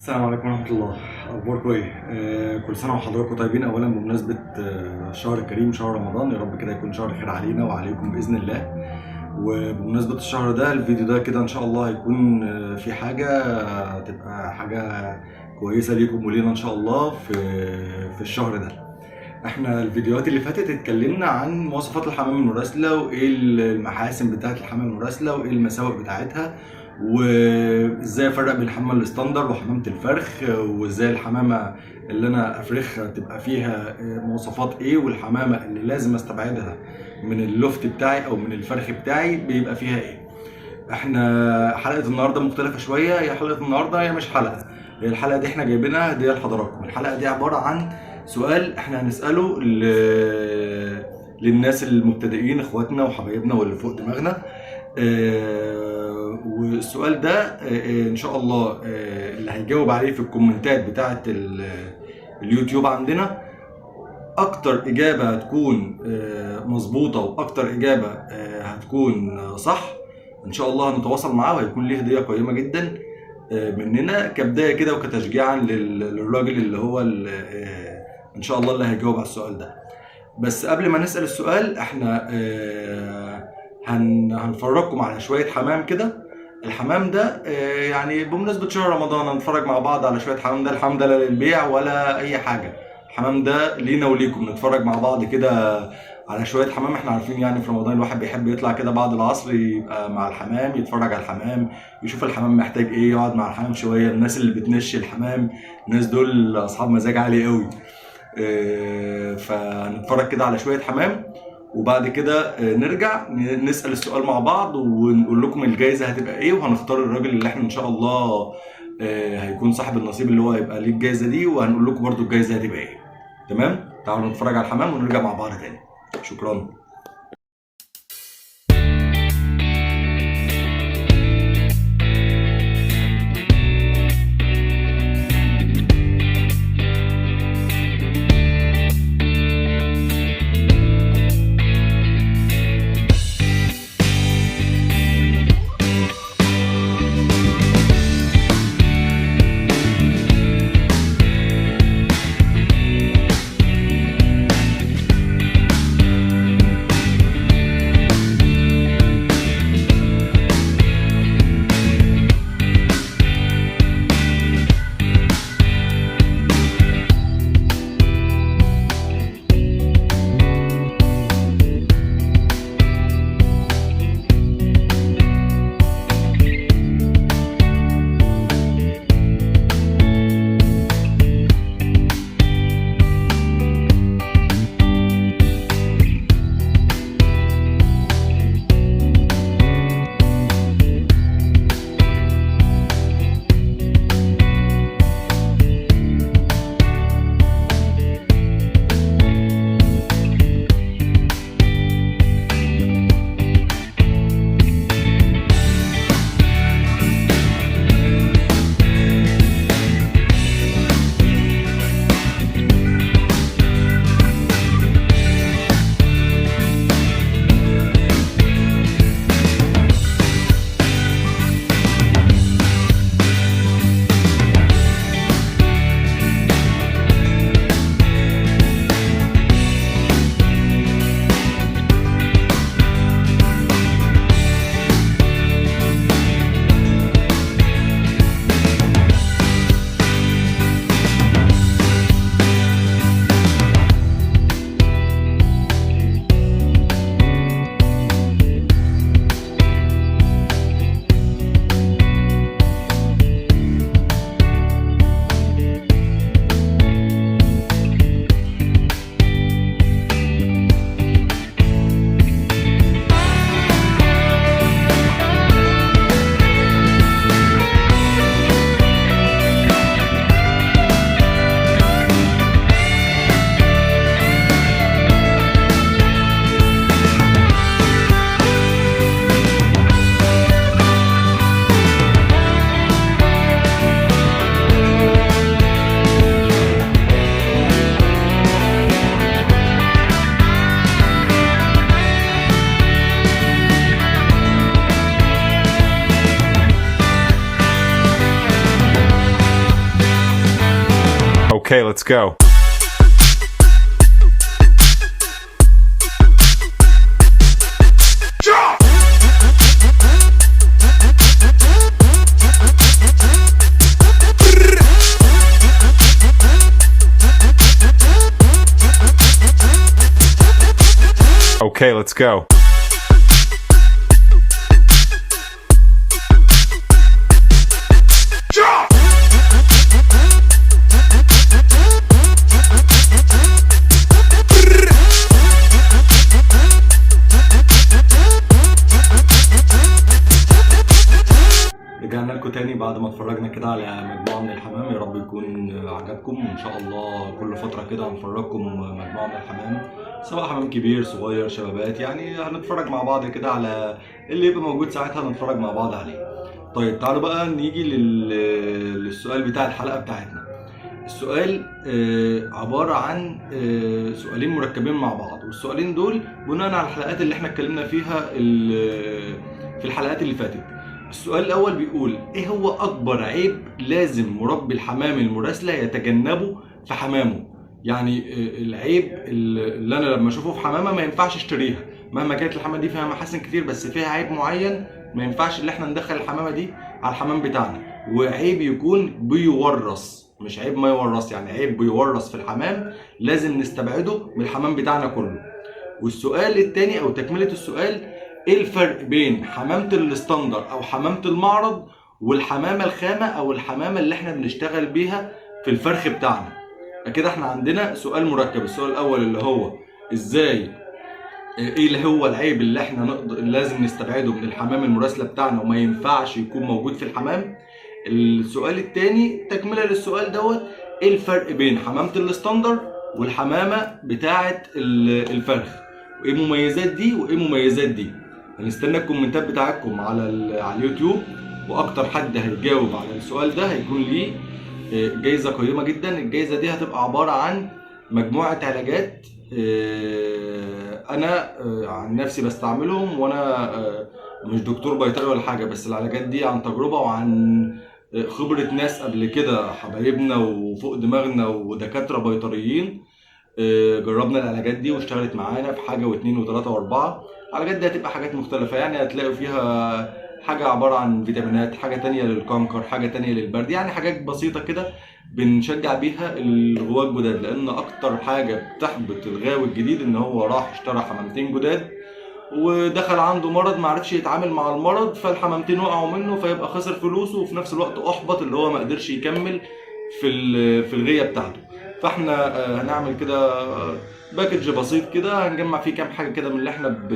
السلام عليكم ورحمة الله. أخباركم إيه؟ كل سنة وحضراتكم طيبين. أولا بمناسبة الشهر الكريم شهر رمضان، يا رب كده يكون شهر خير علينا وعليكم بإذن الله. وبمناسبة الشهر ده الفيديو ده كده إن شاء الله هيكون في حاجة تبقى حاجة كويسة ليكم ولينا إن شاء الله في الشهر ده. احنا الفيديوهات اللي فاتت اتكلمنا عن مواصفات الحمام المراسلة وايه المحاسن بتاعت الحمام المراسلة وايه المساوئ بتاعتها، وازاي افرق بين الحمامة الستاندر وحمامة الفرخ، وازاي الحمامة اللي انا افرخها تبقى فيها مواصفات ايه، والحمامة اللي لازم استبعدها من اللوفت بتاعي او من الفرخ بتاعي بيبقى فيها ايه. احنا حلقة النهاردة مختلفة شوية. هي حلقة النهاردة هي مش حلقة، هي الحلقة دي احنا جايبينها هدية لحضراتكم. الحلقة دي عبارة عن سؤال احنا هنسأله للناس المبتدئين اخواتنا وحبايبنا واللي فوق دماغنا. والسؤال ده ان شاء الله اللي هيجاوب عليه في الكومنتات بتاعة اليوتيوب عندنا، اكتر اجابة هتكون مظبوطة واكتر اجابة هتكون صح ان شاء الله هنتواصل معاه وهيكون ليه هدية قيمة جدا مننا كبداية كده وكتشجيعا للراجل اللي هو ان شاء الله اللي هيجاوب على السؤال ده. بس قبل ما نسأل السؤال احنا هنفرجكم على شوية حمام كده. الحمام ده يعني بمناسبة شهر رمضان هنتفرج مع بعض على شوية حمام. ده الحمام ده لا للبيع ولا اي حاجة، الحمام ده لينا وليكم. نتفرج مع بعض كده على شوية حمام. احنا عارفين يعني في رمضان الواحد بيحب يطلع كده بعد العصر يبقى مع الحمام، يتفرج على الحمام، يشوف الحمام محتاج ايه، يقعد مع الحمام شوية. الناس اللي بتنشي الحمام الناس دول اصحاب مزاج عالي قوي. فنتفرج كده على شوية حمام وبعد كده نرجع نسأل السؤال مع بعض ونقول لكم الجايزة هتبقى ايه، وهنختار الراجل اللي احنا ان شاء الله هيكون صاحب النصيب اللي هو هيبقى ليه الجايزة دي، وهنقول لكم برضو الجايزة هتبقى ايه. تمام؟ تعالوا نتفرج على الحمام ونرجع مع بعض تاني. شكرا. Okay, let's go. Okay, let's go. رجعنا لكم تاني بعد ما اتفرجنا كده على مجموعة من الحمام. يا رب يكون عجبكم، وإن شاء الله كل فترة كده هنفرجكم مجموعة من الحمام، سواء حمام كبير صغير شبابات، يعني هنتفرج مع بعض كده على اللي يبقى موجود ساعتها نتفرج مع بعض عليه. طيب تعالوا بقى نيجي للسؤال بتاع الحلقة بتاعتنا. السؤال عبارة عن سؤالين مركبين مع بعض، والسؤالين دول بناء على الحلقات اللي احنا اتكلمنا فيها في الحلقات اللي فاتت. السؤال الأول بيقول: إيه هو أكبر عيب لازم مربي الحمام المراسلة يتجنبه في حمامه؟ يعني العيب اللي أنا لما أشوفه في حمامة ما ينفعش أشتريها، مهما كانت الحمامة دي فيها محاسن كتير بس فيها عيب معين ما ينفعش اللي احنا ندخل الحمامة دي على الحمام بتاعنا. وعيب يكون بيورث، مش عيب ما يورث، يعني عيب بيورث في الحمام لازم نستبعده من الحمام بتاعنا كله. والسؤال التاني أو تكملة السؤال: ايه الفرق بين حمامة الستاندر او حمامة المعرض والحمامة الخامة او الحمامة اللي احنا بنشتغل بيها في الفرخ بتاعنا؟ كده احنا عندنا سؤال مركب. السؤال الاول اللي هو ازاي، ايه اللي هو العيب اللي احنا لازم نستبعده من الحمام المراسلة بتاعنا وما ينفعش يكون موجود في الحمام. السؤال التاني تكملة للسؤال دوت: ايه الفرق بين حمامة الستاندر والحمامة بتاعة الفرخ، وايه مميزات دي وايه مميزات دي؟ هنستنى الكومنتات بتاعتكم على اليوتيوب، واكتر حد هيجاوب على السؤال ده هيكون ليه جايزة قيمة جدا. الجايزة دي هتبقى عبارة عن مجموعة علاجات انا عن نفسي بستعملهم، وانا مش دكتور بيطري ولا حاجة، بس العلاجات دي عن تجربة وعن خبرة ناس قبل كده حبايبنا وفوق دماغنا ودكاترة بيطريين. جربنا العلاجات دي واشتغلت معانا في حاجة واثنين وثلاثة واربعة. العلاجات دي هتبقى حاجات مختلفة، يعني هتلاقوا فيها حاجة عبارة عن فيتامينات، حاجة تانية للكانكر، حاجة تانية للبرد، يعني حاجات بسيطة كده بنشجع بيها الغواة الجداد، لأن أكتر حاجة بتحبط الغاوي الجديد إن هو راح اشترى حمامتين جداد ودخل عنده مرض معرفش يتعامل مع المرض، فالحمامتين وقعوا منه فيبقى خسر فلوسه وفي نفس الوقت أحبط اللي هو ما قدرش يكمل في الغية بتاعته. فاحنا هنعمل كده باكج بسيط كده هنجمع فيه كام حاجه كده من اللي احنا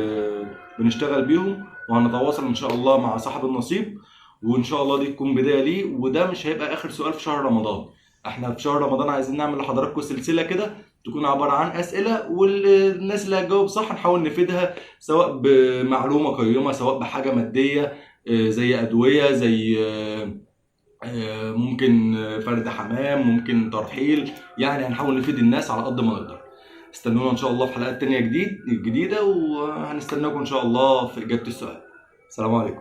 بنشتغل بيهم، وهنتواصل ان شاء الله مع صاحب النصيب، وان شاء الله دي تكون بدايه ليه. وده مش هيبقى اخر سؤال في شهر رمضان. احنا في شهر رمضان عايزين نعمل لحضراتكم سلسله كده تكون عباره عن اسئله، والناس اللي هتجاوب صح نحاول نفيدها سواء بمعلومه قيمه سواء بحاجه ماديه زي ادويه، زي ممكن فرد حمام، ممكن ترحيل، يعني هنحاول نفيد الناس على قد ما نقدر. استنونا ان شاء الله في حلقات تانية جديدة، وهنستناكم ان شاء الله في اجابة السؤال. السلام عليكم.